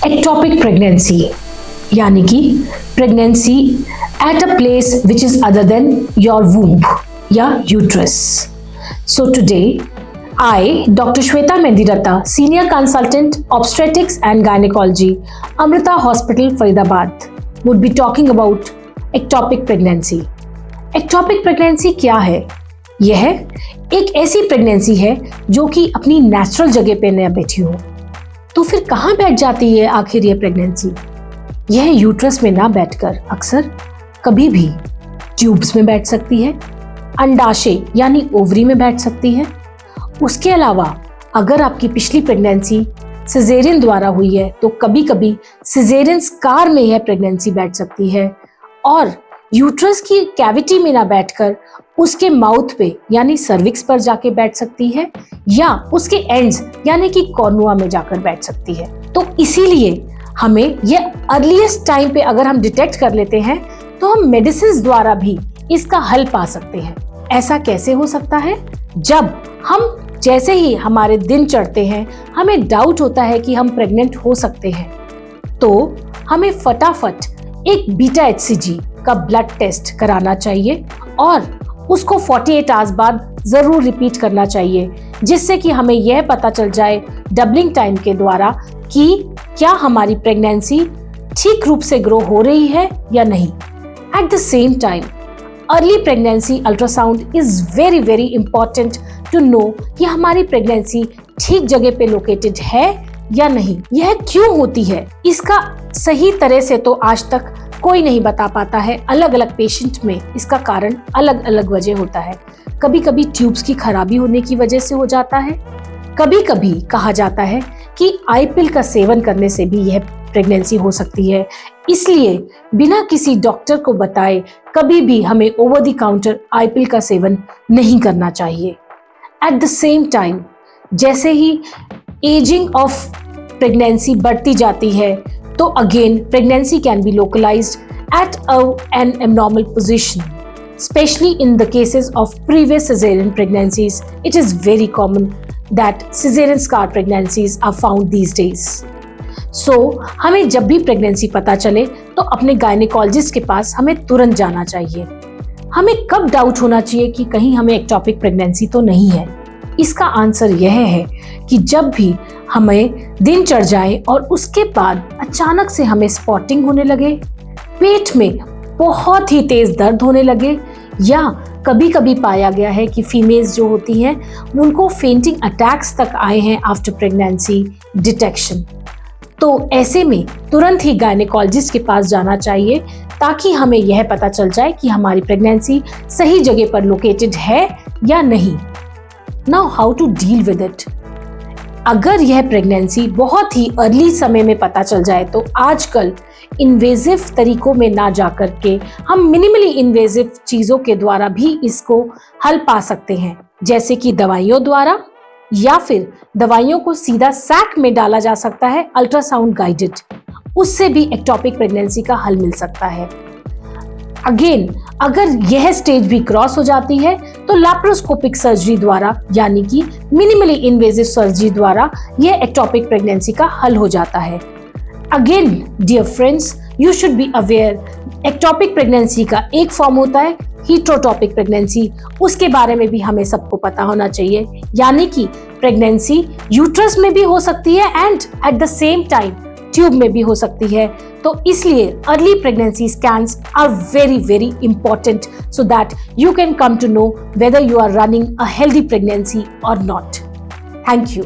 Ectopic pregnancy यानी कि pregnancy at a place which is other than your womb या uterus. So today, I, Dr. Shweta Mendiratta, Senior Consultant, Obstetrics and Gynecology, Amrita Hospital, Faridabad, would be talking about ectopic pregnancy. Ectopic pregnancy क्या है? यह एक ऐसी pregnancy है जो कि अपनी नेचुरल जगह पे न बैठी हो. तो फिर कहाँ बैठ जाती है आखिर यह प्रेगनेंसी? यह यूट्रस में ना बैठकर अक्सर कभी भी ट्यूब्स में बैठ सकती है, अंडाशय यानी ओवरी में बैठ सकती है. उसके अलावा अगर आपकी पिछली प्रेगनेंसी सिजेरियन द्वारा हुई है तो कभी कभी सिजेरियन स्कार में यह प्रेगनेंसी बैठ सकती है और यूट्रस की कैविटी में ना बैठकर उसके माउथ पे यानी सर्विक्स पर जाके बैठ सकती है या उसके एंड्स यानी कि कॉर्नुआ में जाकर बैठ सकती है. तो इसीलिए हमें यह अर्लीस्ट टाइम पे अगर हम डिटेक्ट कर लेते हैं तो हम मेडिसिन द्वारा भी इसका हल पा सकते हैं. ऐसा कैसे हो सकता है? जब हम जैसे ही हमारे दिन चढ़ते हैं हमें डाउट होता है कि हम प्रेग्नेंट हो सकते हैं, तो हमें फटाफट एक बीटा HCG का ब्लड टेस्ट कराना चाहिए और उसको 48 आवर्स बाद जरूर रिपीट करना चाहिए, जिससे कि हमें यह पता चल जाए डबलिंग टाइम के द्वारा कि क्या हमारी प्रेगनेंसी ठीक रूप से ग्रो हो रही है या नहीं. At the same time early pregnancy ultrasound is very very important to know कि हमारी प्रेगनेंसी ठीक जगह पे लोकेटेड है या नहीं. यह क्यों होती है इसका सही तरह से तो आज तक कोई नहीं बता पाता है. अलग अलग पेशेंट में इसका कारण अलग अलग वजह होता है. कभी कभी ट्यूब्स की खराबी होने की वजह से हो जाता है. कभी कभी कहा जाता है कि आई पिल का सेवन करने से भी यह प्रेगनेंसी हो सकती है. इसलिए बिना किसी डॉक्टर को बताए कभी भी हमें ओवर द काउंटर आई पिल का सेवन नहीं करना चाहिए. एट द सेम टाइम जैसे ही एजिंग ऑफ प्रेगनेंसी बढ़ती जाती है तो again pregnancy can be localized at an abnormal position. Especially in the cases of previous cesarean pregnancies, it is very common that cesarean scar pregnancies are found these days. So, हमें जब भी pregnancy पता चले तो अपने gynaecologist के पास हमें तुरंत जाना चाहिए. हमें कब डाउट होना चाहिए कि कहीं हमें एक्टोपिक प्रेगनेंसी तो नहीं है? इसका आंसर यह है कि जब भी हमें दिन चढ़ जाए और उसके बाद अचानक से हमें स्पॉटिंग होने लगे, पेट में बहुत ही तेज दर्द होने लगे या कभी कभी पाया गया है कि फीमेल्स जो होती हैं उनको फेंटिंग अटैक्स तक आए हैं आफ्टर प्रेगनेंसी डिटेक्शन. तो ऐसे में तुरंत ही गायनेकोलॉजिस्ट के पास जाना चाहिए ताकि हमें यह पता चल जाए कि हमारी प्रेगनेंसी सही जगह पर लोकेटेड है या नहीं. Now how to deal with it. अगर यह प्रेगनेंसी बहुत ही अर्ली समय में पता चल जाए तो आजकल इन्वेजिव तरीकों में ना जाकर के हम मिनिमली इन्वेजिव चीज़ों के द्वारा भी इसको हल पा सकते हैं, जैसे कि दवाइयों द्वारा या फिर दवाइयों को सीधा सैक में डाला जा सकता है अल्ट्रासाउंड गाइडेड. उससे भी एक्टोपिक प्रेगनेंसी का हल मिल सकता है. अगेन अगर यह स्टेज भी क्रॉस हो जाती है तो लैप्रोस्कोपिक सर्जरी द्वारा यानी कि मिनिमली इन्वेजिव सर्जरी द्वारा यह एक्टोपिक प्रेगनेंसी का हल हो जाता है. Again dear friends, you should be aware ectopic pregnancy का एक फॉर्म होता है हीटरोटॉपिक प्रेगनेंसी. उसके बारे में भी हमें सबको पता होना चाहिए, यानी कि प्रेगनेंसी यूट्रस में भी हो सकती है and at the same time tube में भी हो सकती है. तो इसलिए early pregnancy scans are very very important so that you can come to know whether you are running a healthy pregnancy और नॉट. Thank you.